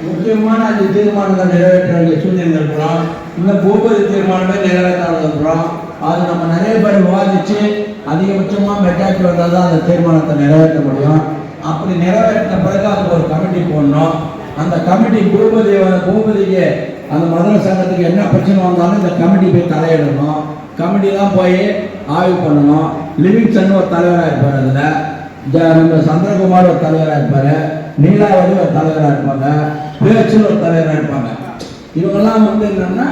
முக்கியமான 5 தீர்மானங்கள் நிறைவேற்ற வேண்டிய சூழ்நிலை இருக்கிறோம். இன்னும் ஒவ்வொரு தீர்மானமே நிறைவேற்றாத இருக்கிறோம். அது நம்ம நிறைய பேர் விவாதிச்சு அதிகபட்சமாக மெஜாரிட்டி வந்தால் தான் அந்த தீர்மானத்தை நிறைவேற்ற முடியும். அப்படி நிறைவேற்ற பிறகு அதுக்கு ஒரு கமிட்டி போடணும். அந்த கமிட்டி பூபதிக்கு அந்த மதுரை சங்கத்துக்கு என்ன பிரச்சனை வந்தாலும் இந்த கமிட்டி போய் தலையிடணும். கமிட்டி தான் போய் ஆய்வு பண்ணணும். லிவிங்ஸ்டன் ஒரு தலைவராக இருப்பார், அதில் நம்ம சந்திரகுமார் ஒரு தலைவராக இருப்பார், நீலாவதி ஒரு தலைவராக இருப்பாங்க, பேச்சில் ஒரு தலைவராக இருப்பாங்க. இவங்கெல்லாம் என்னன்னா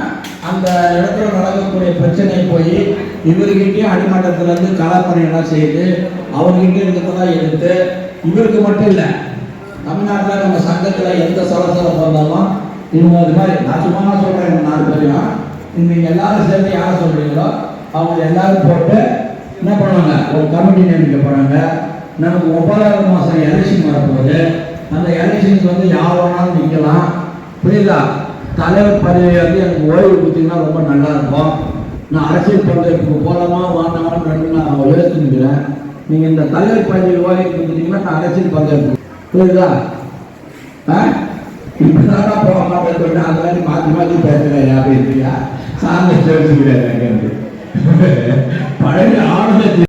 அந்த இடத்துல நடக்கக்கூடிய பிரச்சனையை போய் இவர்கிட்டயும் அடிமட்டத்திலேருந்து கலாப்பணியெல்லாம் செய்து அவர்கிட்ட இருக்கிறதெல்லாம் எடுத்து இவருக்கு மட்டும் இல்லை, தமிழ்நாட்டில் நம்ம சங்கத்தில் எந்த சலசலம் வந்தாலும் இவங்க அது மாதிரி நான் சும்மா சொல்கிறேன் 4 பேரையும் நீங்கள் எல்லாரும் சேர்ந்து யாரை சொல்கிறீங்களோ அவங்க எல்லாரும் போட்டு என்ன பண்ணுவாங்க, ஒரு கமிட்டி நியமிக்க போகிறாங்க. நமக்கு 9வது மாதம் எலெக்ஷன் வரப்போகுது. அந்த எலெக்ஷனுக்கு யார் வேணாலும் நிற்கலாம், புரியுதா? தலைவர் பதவியை எனக்கு ஓய்வு கொடுத்தீங்கன்னா ரொம்ப நல்லா இருக்கும். நான் அரசியல் பங்கேற்பு போகலாமா வாண்டாமான்னு நான் யோசிச்சுக்கிறேன். நீங்கள் இந்த தலைவர் பதவி ஓய்வு கொடுத்தீங்கன்னா நான் அரசியல் பங்கேற்பு, புரியுதா? இப்படிதான் போக மாட்டேன்னு சொல்லிட்டு அந்த மாதிரி மாற்றி பேசுகிறேன் அப்படின்றியா சார்ந்த யோசிக்கிறேன். பழைய ஆளுநர்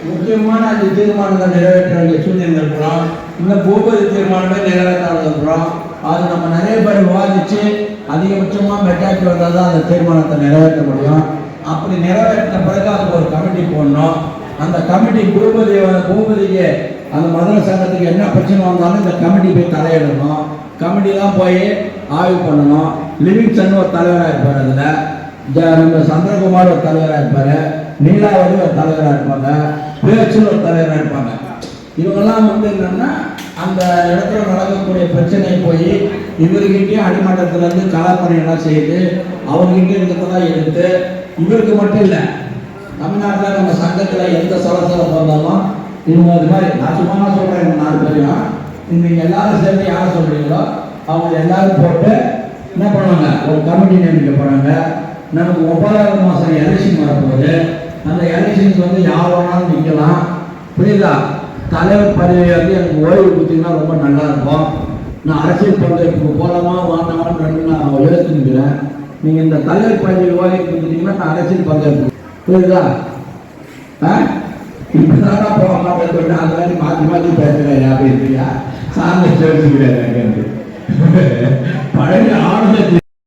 முக்கியமான 5 தீர்மானங்கள் நிறைவேற்ற வேண்டிய சூழ்நிலை இருக்கிறோம். இன்னும் ஒவ்வொரு தீர்மானமே நிறைவேற்றாத இருக்கிறோம். அது நம்ம நிறைய பேர் விவாதிச்சு அதிகபட்சமாக மெஜாரிட்டி வந்தால் தான் அந்த தீர்மானத்தை நிறைவேற்ற முடியும். அப்படி நிறைவேற்ற பிறகு அதுக்கு ஒரு கமிட்டி போடணும். அந்த கமிட்டி பூபதிக்கு அந்த மதுரை சங்கத்துக்கு என்ன பிரச்சனை வந்தாலும் இந்த கமிட்டி போய் தலையிடணும். கமிட்டி தான் போய் ஆய்வு பண்ணணும். லிவிங்ஸ்டன் ஒரு தலைவராக இருப்பார், அதில் நம்ம சந்திரகுமார் ஒரு தலைவராக இருப்பார், நீலாவதி ஒரு தலைவராக இருப்பாங்க, பேச்சில் ஒரு தலைவராக இருப்பாங்க. இவங்கெல்லாம் என்னன்னா அந்த இடத்துல நடக்கக்கூடிய பிரச்சனையை போய் இவர்கிட்டயும் அடிமட்டத்திலேருந்து கலாப்பணியெல்லாம் செய்து அவர்கிட்ட இருக்கிறதெல்லாம் எடுத்து இவருக்கு மட்டும் இல்லை, தமிழ்நாட்டில் நம்ம சங்கத்தில் எந்த சலசலம் வந்தாலும் இவங்க அது மாதிரி நான் சும்மா சொல்கிறேன் 4 பேரையும் நீங்கள் எல்லாரும் சேர்ந்து யாரை சொல்கிறீங்களோ அவங்க எல்லாரும் போட்டு என்ன பண்ணுவாங்க, ஒரு கமிட்டி நியமிக்க போகிறாங்க. நமக்கு 9வது மாதம் எலெக்ஷன் வரப்போகுது. அந்த எலெக்ஷனுக்கு யார் வேணாலும் நிற்கலாம், புரியுதா? தலைவர் பதவியை எனக்கு ஓய்வு கொடுத்தீங்கன்னா ரொம்ப நல்லா இருக்கும். நான் அரசியல் பங்கேற்பு போகலாமா வாண்டாமான்னு நான் யோசிச்சுக்கிறேன். நீங்கள் இந்த தலைவர் பதவி ஓய்வு கொடுத்தீங்கன்னா நான் அரசியல் பங்கேற்பு, புரியுதா? இப்படிதான் போக மாட்டேன்னு சொல்லிட்டு அந்த மாதிரி மாற்றி பேசுகிறேன் அப்படின்றியா சார்ந்த யோசிக்கிறேன். பழைய ஆளுநர்